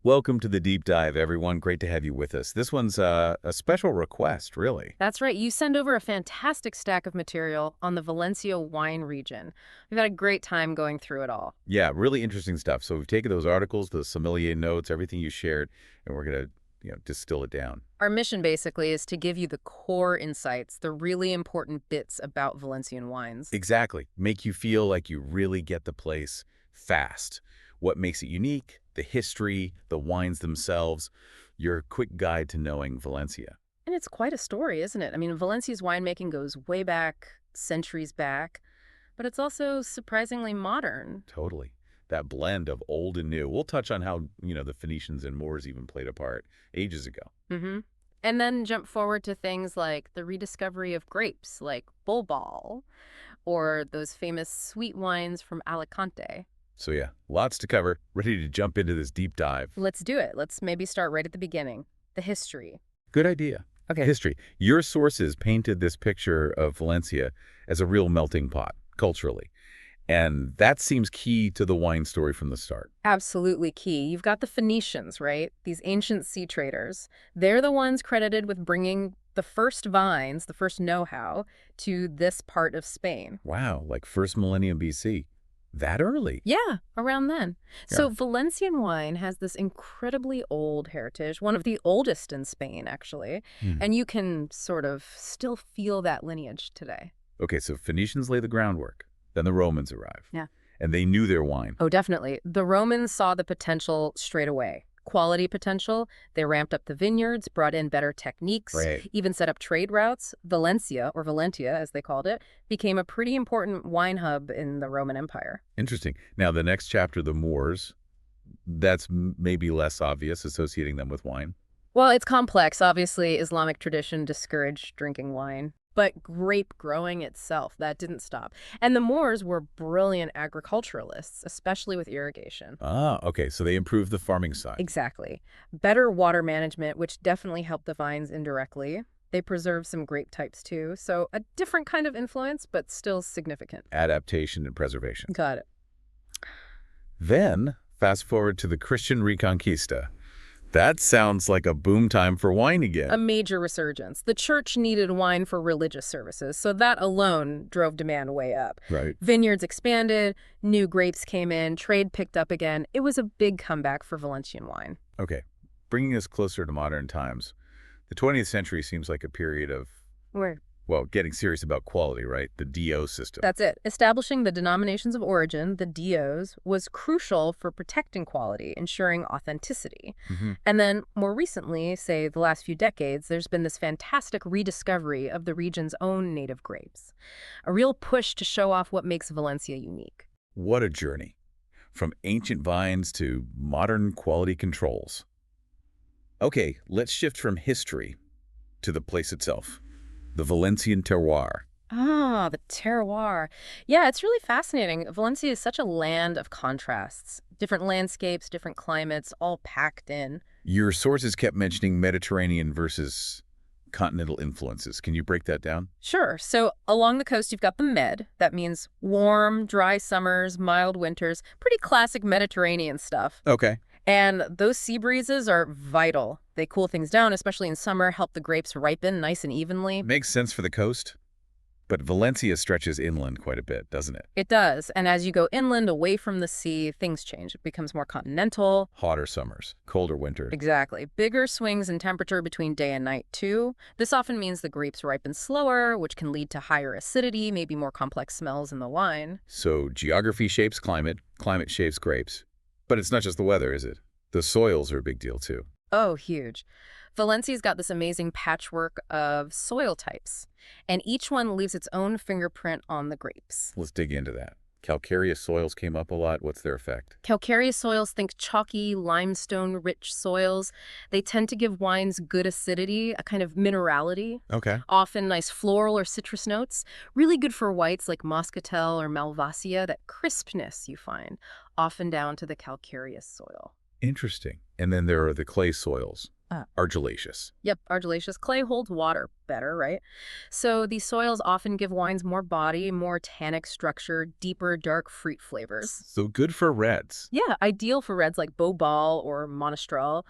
Welcome to the deep dive, everyone. Great to have you with us. This one's a special request, really. That's right. You send over a fantastic stack of material on the Valencia wine region. We've had a great time going through it all. Yeah, really interesting stuff. So we've taken those articles, the sommelier notes, everything you shared, and we're gonna, distill it down. Our mission basically is to give you the core insights, the really important bits about Valencian wines. Exactly. Make you feel like you really get the place fast. What makes it unique, the history, the wines themselves, your quick guide to knowing Valencia. And it's quite a story, isn't it? I mean, Valencia's winemaking goes way back, centuries back, but it's also surprisingly modern. Totally. That blend of old and new. We'll touch on how, the Phoenicians and Moors even played a part ages ago. Mm-hmm. And then jump forward to things like the rediscovery of grapes, like Bol, or those famous sweet wines from Alicante. So yeah, lots to cover. Ready to jump into this deep dive. Let's do it. Let's maybe start right at the beginning. The history. Good idea. Okay. History. Your sources painted this picture of Valencia as a real melting pot, culturally. And that seems key to the wine story from the start. Absolutely key. You've got the Phoenicians, right? These ancient sea traders. They're the ones credited with bringing the first vines, the first know-how, to this part of Spain. Wow, like first millennium BC. That early? Yeah, around then. Yeah. So Valencian wine has this incredibly old heritage, one of the oldest in Spain, actually. Hmm. And you can sort of still feel that lineage today. Okay, so Phoenicians lay the groundwork. Then the Romans arrive. Yeah. And they knew their wine. Oh, definitely. The Romans saw the potential straight away. Quality potential. They ramped up the vineyards, brought in better techniques, Right. even set up trade routes. Valencia, or Valentia as they called it, became a pretty important wine hub in the Roman Empire. Interesting. Now, the next chapter, the Moors, that's maybe less obvious, associating them with wine. Well, it's complex. Obviously, Islamic tradition discouraged drinking wine. But grape growing itself, that didn't stop. And the Moors were brilliant agriculturalists, especially with irrigation. Ah, okay, so they improved the farming side. Exactly. Better water management, which definitely helped the vines indirectly. They preserved some grape types too, so a different kind of influence, but still significant. Adaptation and preservation. Got it. Then, fast forward to the Christian Reconquista. That sounds like a boom time for wine A again. major resurgence. The church needed wine for religious services, so that alone drove demand way up. Right. Vineyards expanded, new grapes came in, trade picked up again. It was a big comeback for Valencian wine. Okay, bringing us closer to modern times. The 20th century seems like a period of, Where? well, getting serious about quality, right? The DO system. That's it. Establishing the denominations of origin, the DOs, was crucial for protecting quality, ensuring authenticity. Hmm. And then, more recently, say the last few decades, there's been this fantastic rediscovery of the region's own native grapes. A real push to show off what makes Valencia unique. What a journey. From ancient vines to modern quality controls. Okay, let's shift from history to the place itself. The Valencian terroir. Ah, the terroir. Yeah, it's really fascinating. Valencia is such a land of contrasts. Different landscapes, different climates, all packed in. Your sources kept mentioning Mediterranean versus continental influences. Can you break that down? Sure. So along the coast, you've got the Med. That means warm, dry summers, mild winters, pretty classic Mediterranean stuff. Okay. And those sea breezes are vital. They cool things down, especially in summer, help the grapes ripen nice and evenly. Makes sense for the coast. But Valencia stretches inland quite a bit, doesn't it? It does. And as you go inland, away from the sea, things change. It becomes more continental. Hotter summers, colder winters. Exactly. Bigger swings in temperature between day and night, too. This often means the grapes ripen slower, which can lead to higher acidity, maybe more complex smells in the wine. So geography shapes climate, climate shapes grapes. But it's not just the weather, is it? The soils are a big deal, too. Oh, huge. Valencia's got this amazing patchwork of soil types, and each one leaves its own fingerprint on the grapes. Let's dig into that. Calcareous soils came up a lot. What's their effect? Calcareous soils, think chalky, limestone-rich soils. They tend to give wines good acidity, a kind of minerality, Okay. often nice floral or citrus notes. Really good for whites like Moscatel or Malvasia, that crispness you find, often down to the calcareous soil. Interesting. And then there are the clay soils. Argillaceous. Yep, argillaceous. Clay holds water better, right? So these soils often give wines more body, more tannic structure, deeper, dark fruit flavors. So good for reds. Yeah, ideal for reds like Bobal or Monastrell.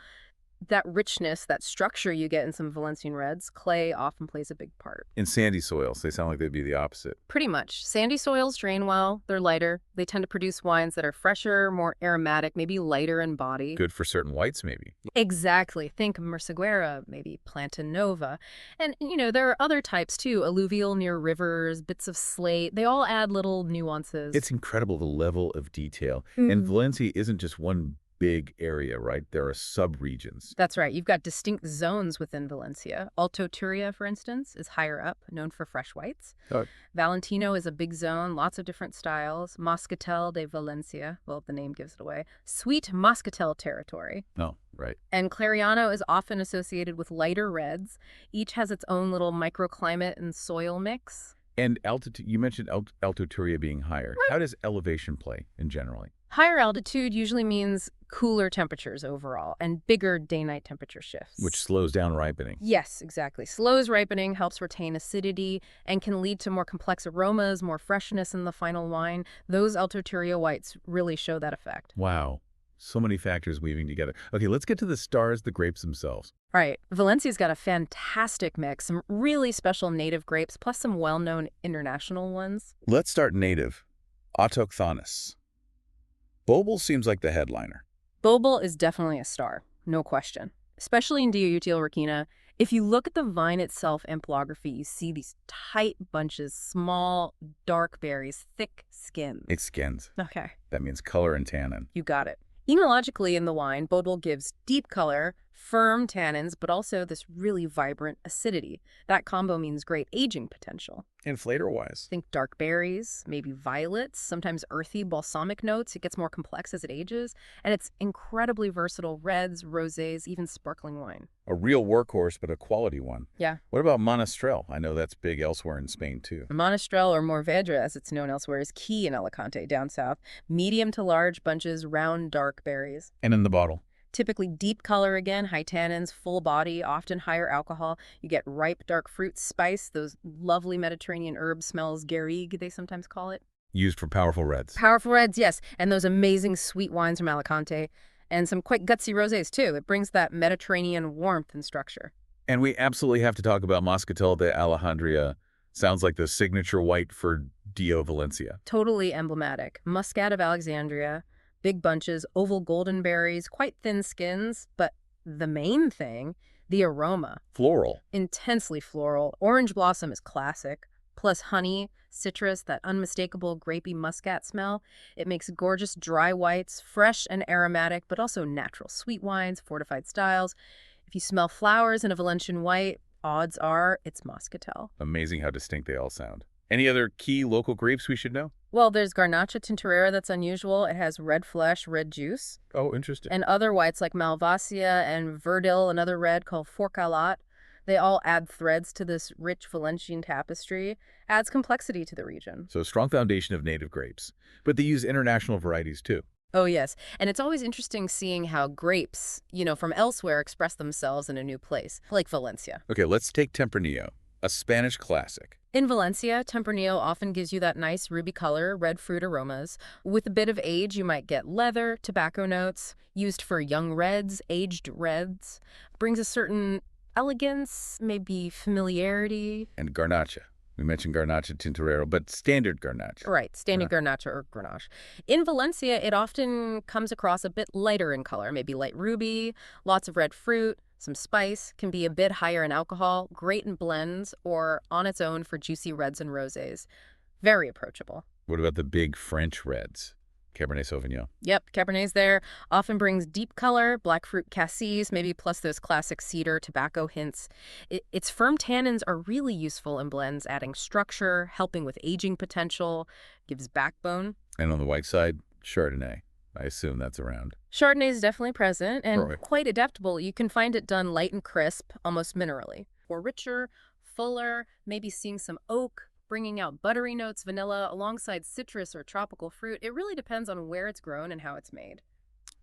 That richness, that structure you get in some Valencian reds, clay often plays a big part. In sandy soils, they sound like they'd be the opposite. Pretty much. Sandy soils drain well, they're lighter. They tend to produce wines that are fresher, more aromatic, maybe lighter in body. Good for certain whites, maybe. Exactly. Think Murciélago, maybe Planta Nova. And, there are other types too, alluvial near rivers, bits of slate. They all add little nuances. It's incredible the level of detail. And Mhm. Valencia isn't just one big area, right? There are sub-regions. That's right. You've got distinct zones within Valencia. Alto Turia, for instance, is higher up, known for fresh whites. Oh, Valentino is a big zone, lots of different styles. Moscatel de Valencia, well, the name gives it away. Sweet Moscatel territory. no, right. And Clariano is often associated with lighter reds. Each has its own little microclimate and soil mix. And altitude, you mentioned Alto Turia being higher. How does elevation play in generally? Higher altitude usually means cooler temperatures overall and bigger day-night temperature shifts. Which slows down ripening. Yes, exactly. Slows ripening, helps retain acidity, and can lead to more complex aromas, more freshness in the final wine. Those Alto Turia whites really show that effect. Wow. So many factors weaving together. Okay, let's get to the stars, the grapes themselves. All right, Valencia's got a fantastic mix, some really special native grapes, plus some well-known international ones. Let's start native. Autochthonous. Bobel seems like the headliner. Bobal is definitely a star, no question. Especially in Diutil Requina. If you look at the vine itself, amplography, you see these tight bunches, small, dark berries, thick skins. It's skins. Okay, That means color and tannin. you got it. Enologically in the wine, Bobal gives deep color, firm tannins, but also this really vibrant acidity. That combo means great aging potential. And flavor-wise. Think dark berries, maybe violets, sometimes earthy balsamic notes. It gets more complex as it ages, and it's incredibly versatile: reds, rosés, even sparkling wine. A real workhorse, but a quality one. Yeah. What about Monastrell? I know that's big elsewhere in Spain, too. Monastrell, or Mourvedre as it's known elsewhere, is key in Alicante down south. Medium to large bunches, round dark berries. And in the bottle. Typically deep color again, high tannins, full body, often higher alcohol. You get ripe dark fruit spice, those lovely Mediterranean herb smells, garrigue they sometimes call it. Used for powerful reds. Powerful reds, yes, and those amazing sweet wines from Alicante, and some quite gutsy rosés too. It brings that Mediterranean warmth and structure. And we absolutely have to talk about Moscatel de Alejandría. Sounds like the signature white for Dio Valencia. Totally emblematic. Muscat of Alexandria, big bunches, oval golden berries, quite thin skins, but the main thing, the aroma. Floral. Intensely floral. Orange blossom is classic. Plus honey, citrus, that unmistakable grapey muscat smell. It makes gorgeous dry whites, fresh and aromatic, but also natural sweet wines, fortified styles. If you smell flowers in a Valencian white, odds are it's Moscatel. Amazing how distinct they all sound. Any other key local grapes we should know? Well, there's Garnacha Tintorera that's unusual. It has red flesh, red juice. Oh, interesting. And other whites like Malvasia and Verdil, another red called Forcalat. They all add threads to this rich Valencian tapestry, adds complexity to the region. So strong foundation of native grapes. But they use international varieties too. Oh, yes. And it's always interesting seeing how grapes, from elsewhere express themselves in a new place, like Valencia. Okay, let's take Tempranillo, a Spanish classic. In Valencia, Tempranillo often gives you that nice ruby color, red fruit aromas. With a bit of age, you might get leather, tobacco notes, used for young reds, aged reds. Brings a certain elegance, maybe familiarity. And Garnacha. We mentioned Garnacha Tintorero, but standard Garnacha. Right, standard Garnacha or Grenache. In Valencia, it often comes across a bit lighter in color, maybe light ruby, lots of red fruit, some spice, can be a bit higher in alcohol, great in blends, or on its own for juicy reds and rosés. Very approachable. What about the big French reds? Cabernet Sauvignon. Yep, Cabernet's there. Often brings deep color, black fruit cassis, maybe plus those classic cedar, tobacco hints. Its firm tannins are really useful in blends, adding structure, helping with aging potential, gives backbone. And on the white side, Chardonnay. I assume that's around. Chardonnay is definitely present and Right. quite adaptable. You can find it done light and crisp, almost minerally. Or richer, fuller, maybe seeing some oak, bringing out buttery notes, vanilla, alongside citrus or tropical fruit. It really depends on where it's grown and how it's made.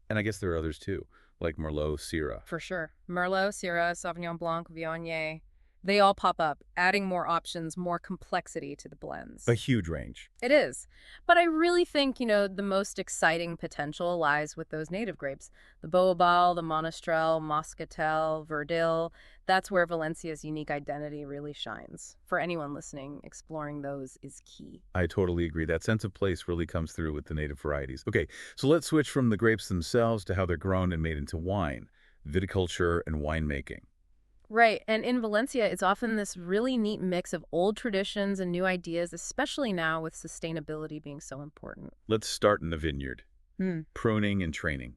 And I guess there are others too. like Merlot, Syrah. For sure. Merlot, Syrah, Sauvignon Blanc, Viognier, they all pop up, adding more options, more complexity to the A blends. huge range. It is. But I really think, the most exciting potential lies with those native grapes. The Boabal, the Monastrell, Moscatel, Verdil. That's where Valencia's unique identity really shines. For anyone listening, exploring those is key. I totally agree. That sense of place really comes through with the native varieties. Okay, so let's switch from the grapes themselves to how they're grown and made into wine, viticulture, and winemaking. Right. And in Valencia, it's often this really neat mix of old traditions and new ideas, especially now with sustainability being so important. Let's start in the vineyard. Hmm. Pruning and training.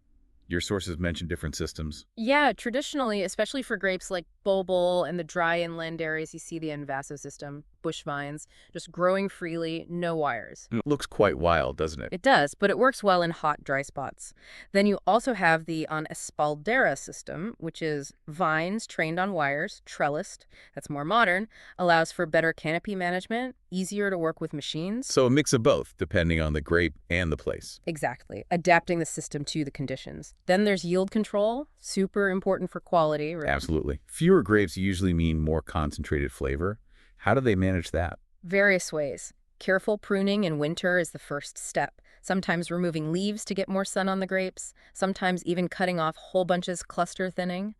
Your sources mention different systems. Yeah, traditionally, especially for grapes like Bobol and the dry inland areas, you see the Invaso system, bush vines, just growing freely, no wires. It looks quite wild, doesn't it? It does, but it works well in hot, dry spots. Then you also have the on espaldera system, which is vines trained on wires, trellised. That's more modern, allows for better canopy management, easier to work with machines. So a mix of both, depending on the grape and the place. Exactly, adapting the system to the conditions. Then there's yield control, super important for quality. Right? Absolutely. Fewer grapes usually mean more concentrated flavor. How do they manage that? Various ways. Careful pruning in winter is the first step. Sometimes removing leaves to get more sun on the grapes, sometimes even cutting off whole bunches, cluster thinning,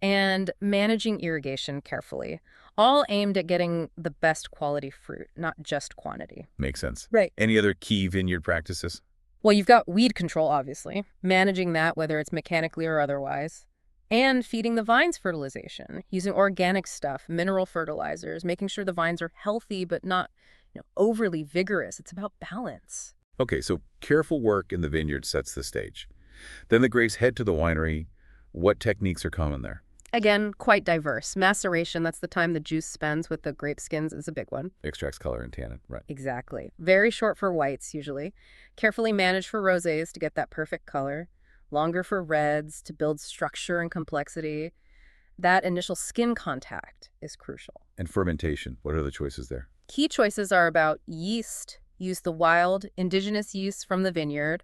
and managing irrigation carefully, all aimed at getting the best quality fruit, not just quantity. Makes sense. Right. Any other key vineyard practices? Well, you've got weed control, obviously, managing that, whether it's mechanically or otherwise, and feeding the vines fertilization, using organic stuff, mineral fertilizers, making sure the vines are healthy but not, overly vigorous. It's about balance. Okay, so careful work in the vineyard sets the stage. Then the grapes head to the winery. What techniques are common there? Again, quite diverse. Maceration, that's the time the juice spends with the grape skins, is a big one. Extracts color and tannin, right. Exactly. Very short for whites, usually. Carefully managed for rosés to get that perfect color. Longer for reds to build structure and complexity. That initial skin contact is crucial. And fermentation, what are the choices there? Key choices are about yeast. Use the wild, indigenous yeasts from the vineyard,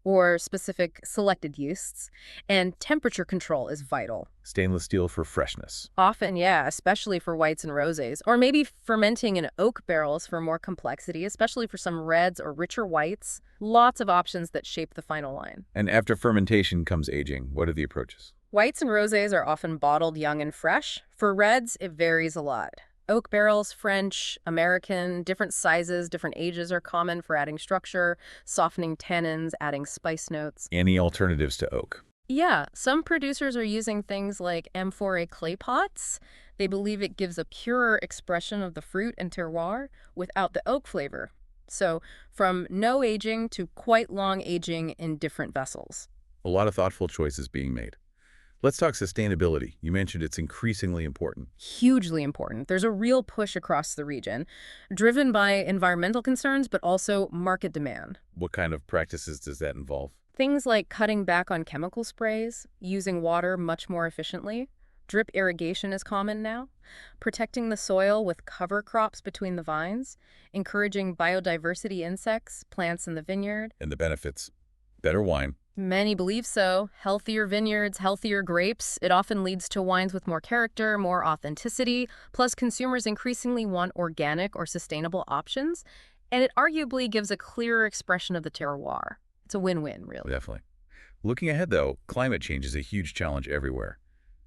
or specific selected yeasts, and temperature control is vital. Stainless steel for freshness. Often, yeah, especially for whites and rosés, or maybe fermenting in oak barrels for more complexity, especially for some reds or richer whites. Lots of options that shape the final line. And after fermentation comes aging. What are the approaches? Whites and rosés are often bottled young and fresh. For reds, it varies a lot. Oak barrels, French, American, different sizes, different ages are common for adding structure, softening tannins, adding spice notes. Any alternatives to oak? Yeah, some producers are using things like amphora clay pots. They believe it gives a purer expression of the fruit and terroir without the oak flavor. So, from no aging to quite long aging in different vessels. A lot of thoughtful choices being made. Let's talk sustainability. You mentioned it's increasingly important. Hugely important. There's a real push across the region, driven by environmental concerns, but also market demand. What kind of practices does that involve? Things like cutting back on chemical sprays, using water much more efficiently. Drip irrigation is common now. Protecting the soil with cover crops between the vines. Encouraging biodiversity insects, plants in the vineyard. And the benefits? Better wine. Many believe so. Healthier vineyards, healthier grapes. It often leads to wines with more character, more authenticity. Plus, consumers increasingly want organic or sustainable options. And it arguably gives a clearer expression of the terroir. It's a win-win, really. Definitely. Looking ahead, though, climate change is a huge challenge everywhere.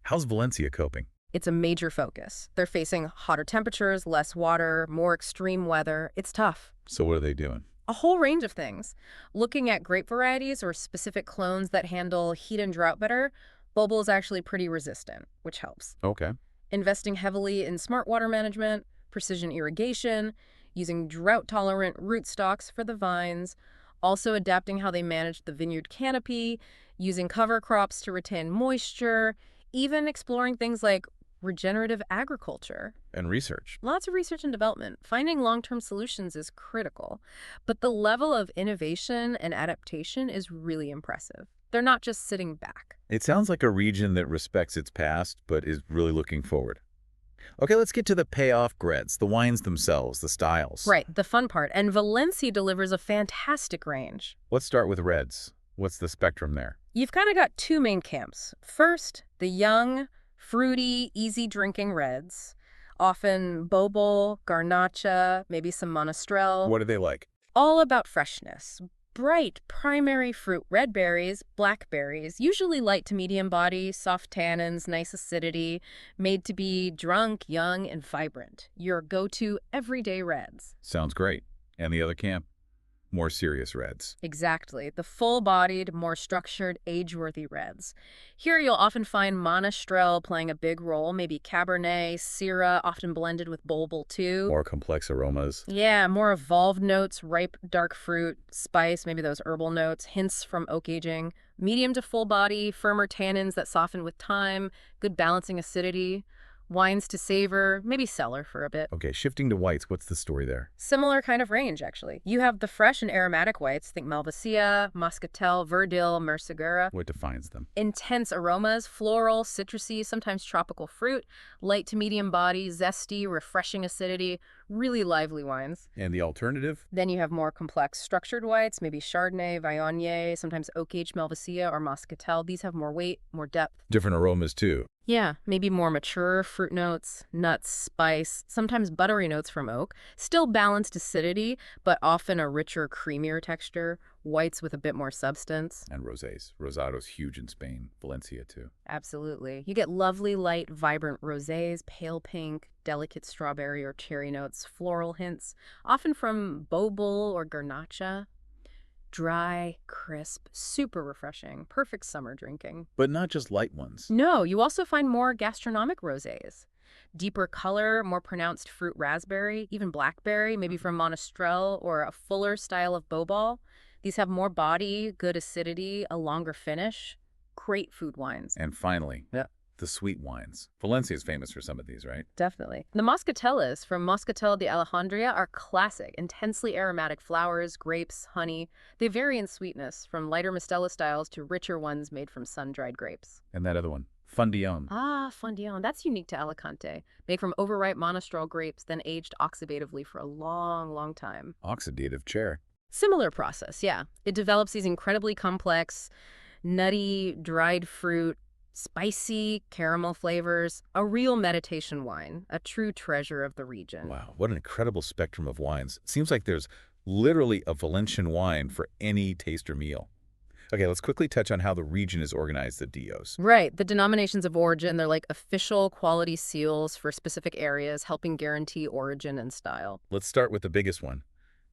How's Valencia coping? It's a major focus. They're facing hotter temperatures, less water, more extreme weather. It's tough. So what are they doing? A whole range of things. Looking at grape varieties or specific clones that handle heat and drought better, Bobol is actually pretty resistant, which helps. Okay. Investing heavily in smart water management, precision irrigation, using drought-tolerant rootstocks for the vines, also adapting how they manage the vineyard canopy, using cover crops to retain moisture, even exploring things like regenerative agriculture. And research. Lots of research and development. Finding long-term solutions is critical, but the level of innovation and adaptation is really impressive. They're not just sitting back. It sounds like a region that respects its past, but is really looking forward. Okay, let's get to the payoff greds, the wines themselves, the styles. Right, the fun part. And Valencia delivers a fantastic range. Let's start with reds. What's the spectrum there? You've kind of got two main camps. First, the young, fruity, easy-drinking reds, often bobel, garnacha, maybe some monastrell, What are they like? all about freshness. Bright primary fruit, red berries, blackberries, usually light to medium body, soft tannins, nice acidity, made to be drunk, young, and vibrant. Your go-to everyday reds. Sounds great. And the other camp? More serious reds. Exactly. The full-bodied, more structured, age-worthy reds. Here you'll often find Monastrell playing a big role, maybe Cabernet, Syrah, often blended with Bobel too. More complex aromas. Yeah, more evolved notes, ripe dark fruit, spice, maybe those herbal notes, hints from oak aging. Medium to full body, firmer tannins that soften with time, good balancing acidity. Wines to savor, maybe cellar for a bit. Okay, shifting to whites, what's the story there? Similar kind of range, actually. You have the fresh and aromatic whites, think Malvasia, Muscatel, Verdil, Mersegura. What defines them? Intense aromas, floral, citrusy, sometimes tropical fruit, light to medium body, zesty, refreshing acidity, really lively wines. And the alternative? Then you have more complex structured whites, maybe Chardonnay, Viognier, sometimes oak-aged Malvasia or Muscatel. These have more weight, more depth. Different aromas too. Yeah, maybe more mature fruit notes, nuts, spice, sometimes buttery notes from oak. Still balanced acidity, but often a richer, creamier texture. Whites with a bit more substance. And rosés. Rosado's huge in Spain. Valencia too. Absolutely. You get lovely, light, vibrant rosés, pale pink, delicate strawberry or cherry notes, floral hints, often from bobel or garnacha. Dry, crisp, super refreshing, perfect summer drinking. But not just light ones. No, you also find more gastronomic rosés. Deeper color, more pronounced fruit raspberry, even blackberry, maybe from Monastrell or a fuller style of Bobal. These have more body, good acidity, a longer finish. Great food wines. And finally, the sweet wines. Valencia is famous for some of these, right? Definitely. The Moscatelas from Moscatel de Alejandría are classic, intensely aromatic flowers, grapes, honey. They vary in sweetness, from lighter Mistela styles to richer ones made from sun-dried grapes. And that other one, Fundion. Ah, Fondion. That's unique to Alicante. Made from overripe Monastrell grapes, then aged oxidatively for a long, long time. Oxidative chair. Similar process, yeah. It develops these incredibly complex, nutty, dried fruit, spicy caramel flavors, a real meditation wine, a true treasure of the region. Wow, what an incredible spectrum of wines. Seems like there's literally a Valencian wine for any taste or meal. Okay, let's quickly touch on how the region is organized, the DOs. Right, the denominations of origin, they're like official quality seals for specific areas, helping guarantee origin and style. Let's start with the biggest one,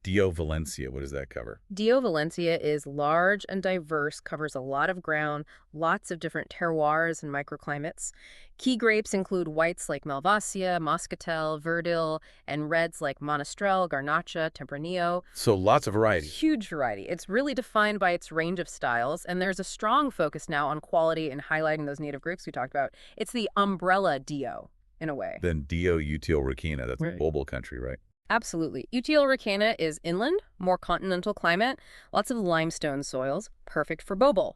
Dio Valencia. What does that cover? Dio Valencia is large and diverse, covers a lot of ground, lots of different terroirs and microclimates. Key grapes include whites like Malvasia, Moscatel, Verdil, and reds like Monastrell, Garnacha, Tempranillo. So lots of variety. Huge variety. It's really defined by its range of styles, and there's a strong focus now on quality and highlighting those native grapes we talked about. It's the umbrella Dio, in a way. Then Dio Util Requena, that's Right. Bobel country, right? Absolutely. Utiel Requena is inland, more continental climate, lots of limestone soils, perfect for Bobel.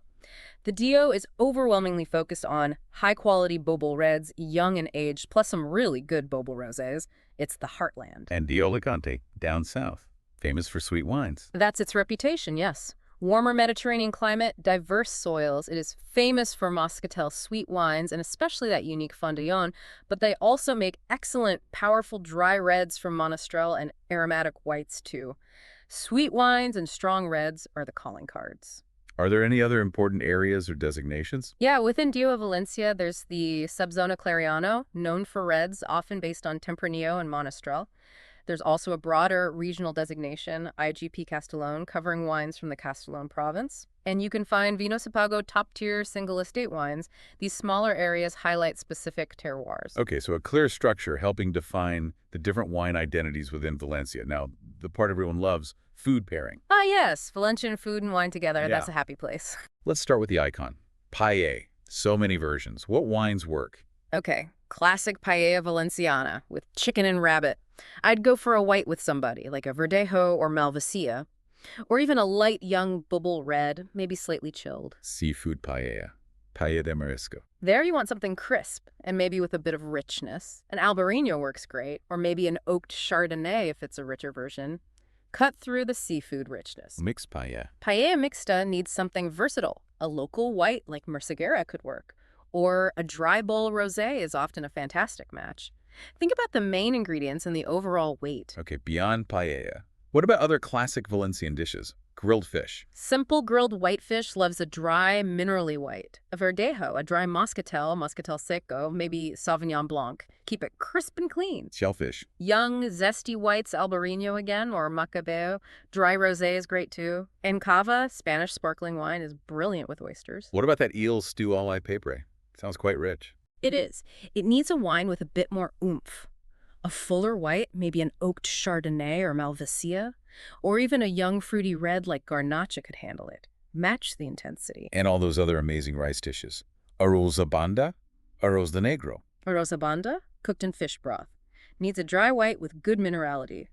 The Dio is overwhelmingly focused on high-quality Bobel reds, young and aged, plus some really good Bobel rosés. It's the heartland. And Dio Alicante, down south, famous for sweet wines. That's its reputation, yes. Warmer Mediterranean climate, diverse soils. It is famous for Moscatel sweet wines, and especially that unique Fondillon, but they also make excellent, powerful dry reds from Monastrell and aromatic whites, too. Sweet wines and strong reds are the calling cards. Are there any other important areas or designations? Yeah, within Dio of Valencia, there's the Subzona Clariano, known for reds, often based on Tempranillo and Monastrell. There's also a broader regional designation, IGP Castellón, covering wines from the Castellón province. And you can find Vino Sepago top-tier single estate wines. These smaller areas highlight specific terroirs. Okay, so a clear structure helping define the different wine identities within Valencia. Now, the part everyone loves, food pairing. Ah, yes, Valencian food and wine together. Yeah. That's a happy place. Let's start with the icon, paella. So many versions. What wines work? Okay, classic paella valenciana with chicken and rabbit. I'd go for a white with somebody, like a Verdejo or Malvasia, or even a light young bubble red, maybe slightly chilled. Seafood paella, paella de marisco. There you want something crisp, and maybe with a bit of richness. An Albarino works great, or maybe an oaked Chardonnay if it's a richer version. Cut through the seafood richness. Mixed paella. Paella mixta needs something versatile. A local white like Merceguera could work. Or a dry bowl rosé is often a fantastic match. Think about the main ingredients and the overall weight. Okay, beyond paella. What about other classic Valencian dishes? Grilled fish. Simple grilled whitefish loves a dry, minerally white. A verdejo, a dry moscatel seco, maybe Sauvignon Blanc. Keep it crisp and clean. Shellfish. Young, zesty whites, Albarino again, or Macabeo. Dry rosé is great too. And cava, Spanish sparkling wine, is brilliant with oysters. What about that eel stew all I pepre? Sounds quite rich. It is. It needs a wine with a bit more oomph. A fuller white, maybe an oaked Chardonnay or Malvasia, or even a young fruity red like Garnacha could handle it. Match the intensity. And all those other amazing rice dishes. Arroz a banda, arroz de negro. Arroz banda, cooked in fish broth. Needs a dry white with good minerality.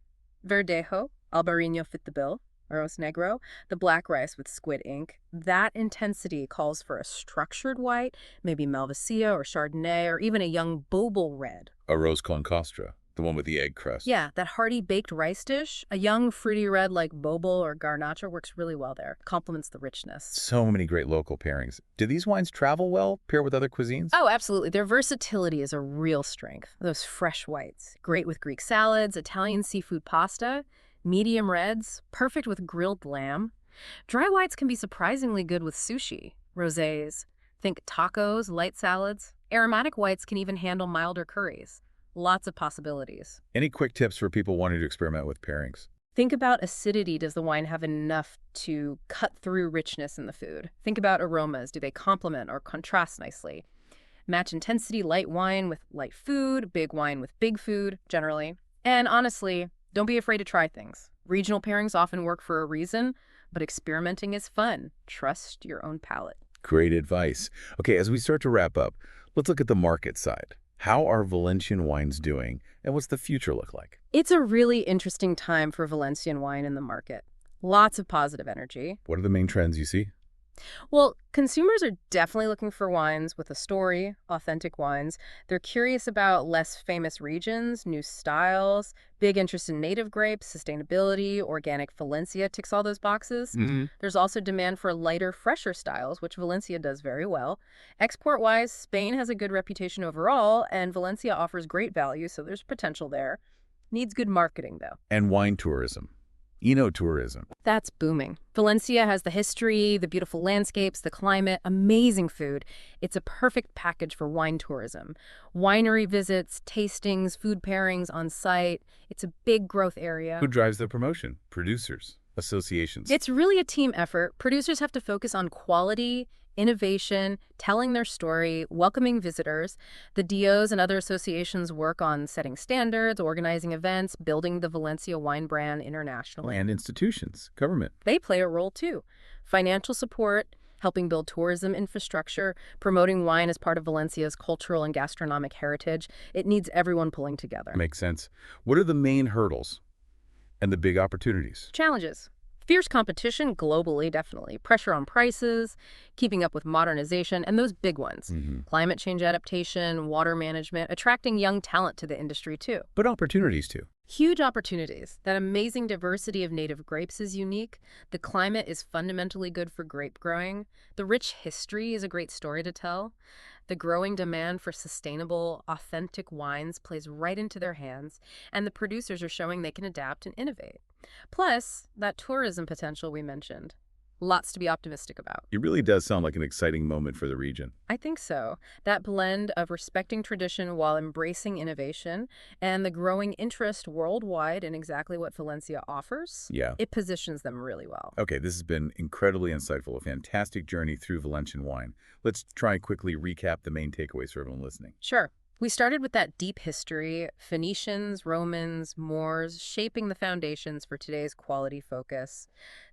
Verdejo, Albarino fit the bill. Arroz negro, the black rice with squid ink. That intensity calls for a structured white, maybe Malvasia or Chardonnay, or even a young Bobel red. Arroz con costra, the one with the egg crust. Yeah, that hearty baked rice dish, a young fruity red like Bobel or Garnacha works really well there. Complements the richness. So many great local pairings. Do these wines travel well, pair with other cuisines? Oh, absolutely. Their versatility is a real strength. Those fresh whites, great with Greek salads, Italian seafood pasta, medium reds, perfect with grilled lamb. Dry whites can be surprisingly good with sushi, rosés. Think tacos, light salads. Aromatic whites can even handle milder curries. Lots of possibilities. Any quick tips for people wanting to experiment with pairings? Think about acidity. Does the wine have enough to cut through richness in the food? Think about aromas. Do they complement or contrast nicely? Match intensity, light wine with light food, big wine with big food, generally. And honestly, don't be afraid to try things. Regional pairings often work for a reason, but experimenting is fun. Trust your own palate. Great advice. Okay, as we start to wrap up, let's look at the market side. How are Valencian wines doing, and what's the future look like? It's a really interesting time for Valencian wine in the market. Lots of positive energy. What are the main trends you see? Well, consumers are definitely looking for wines with a story, authentic wines. They're curious about less famous regions, new styles, big interest in native grapes, sustainability, organic Valencia ticks all those boxes. There's also demand for lighter, fresher styles, which Valencia does very well. Export-wise, Spain has a good reputation overall, and Valencia offers great value, so there's potential there. Needs good marketing, though. And wine tourism. Enotourism. That's booming. Valencia has the history, the beautiful landscapes, the climate, amazing food. It's a perfect package for wine tourism. Winery visits, tastings, food pairings on site. It's a big growth area. Who drives the promotion? Producers, associations. It's really a team effort. Producers have to focus on quality, innovation, telling their story, welcoming visitors. The DOs and other associations work on setting standards, organizing events, building the Valencia wine brand internationally. And institutions, government. They play a role too. Financial support, helping build tourism infrastructure, promoting wine as part of Valencia's cultural and gastronomic heritage. It needs everyone pulling together. Makes sense. What are the main hurdles and the big opportunities? Challenges. Fierce competition globally, definitely. Pressure on prices, keeping up with modernization, and those big ones. Climate change adaptation, water management, attracting young talent to the industry too. But opportunities too. Huge opportunities. That amazing diversity of native grapes is unique. The climate is fundamentally good for grape growing. The rich history is a great story to tell. The growing demand for sustainable, authentic wines plays right into their hands, and the producers are showing they can adapt and innovate. Plus, that tourism potential we mentioned. Lots to be optimistic about. It really does sound like an exciting moment for the region. I think so. That blend of respecting tradition while embracing innovation and the growing interest worldwide in exactly what Valencia offers, Yeah. it positions them really well. Okay, this has been incredibly insightful, a fantastic journey through Valencian wine. Let's try and quickly recap the main takeaways for everyone listening. Sure. We started with that deep history, Phoenicians, Romans, Moors, shaping the foundations for today's quality focus.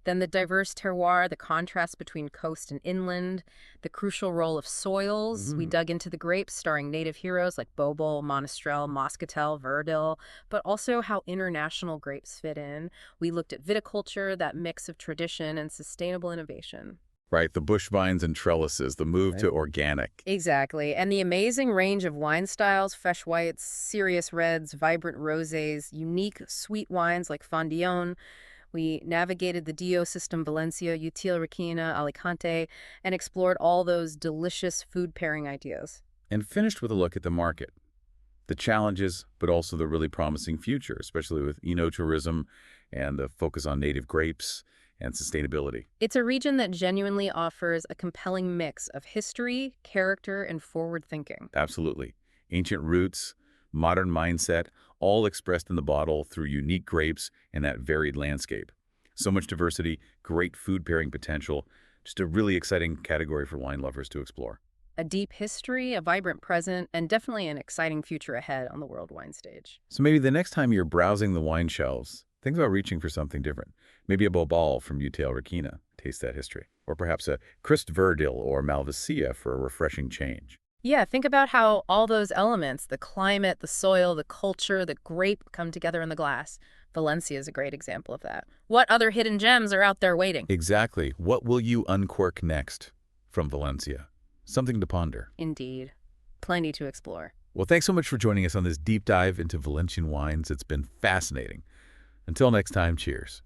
Then the diverse terroir, the contrast between coast and inland, the crucial role of soils. We dug into the grapes, starring native heroes like Bobel, Monastrell, Moscatel, Verdil, but also how international grapes fit in. We looked at viticulture, that mix of tradition and sustainable innovation. Right, the bush vines and trellises, the move to organic. Exactly. And the amazing range of wine styles, fresh whites, serious reds, vibrant rosés, unique sweet wines like Fondillon. We navigated the DO system Valencia, Util, Requena, Alicante, and explored all those delicious food pairing ideas. And finished with a look at the market, the challenges, but also the really promising future, especially with eno-tourism and the focus on native grapes and sustainability. It's a region that genuinely offers a compelling mix of history, character, and forward thinking. Absolutely. Ancient roots, modern mindset, all expressed in the bottle through unique grapes and that varied landscape. So much diversity, great food pairing potential, just a really exciting category for wine lovers to explore. A deep history, a vibrant present, and definitely an exciting future ahead on the world wine stage. So maybe the next time you're browsing the wine shelves, think about reaching for something different. Maybe a Bobal from Utel Requena, taste that history. Or perhaps a Christ Verdil or Malvasia for a refreshing change. Yeah, think about how all those elements, the climate, the soil, the culture, the grape, come together in the glass. Valencia is a great example of that. What other hidden gems are out there waiting? Exactly. What will you uncork next from Valencia? Something to ponder. Indeed. Plenty to explore. Well, thanks so much for joining us on this deep dive into Valencian wines. It's been fascinating. Until next time, cheers.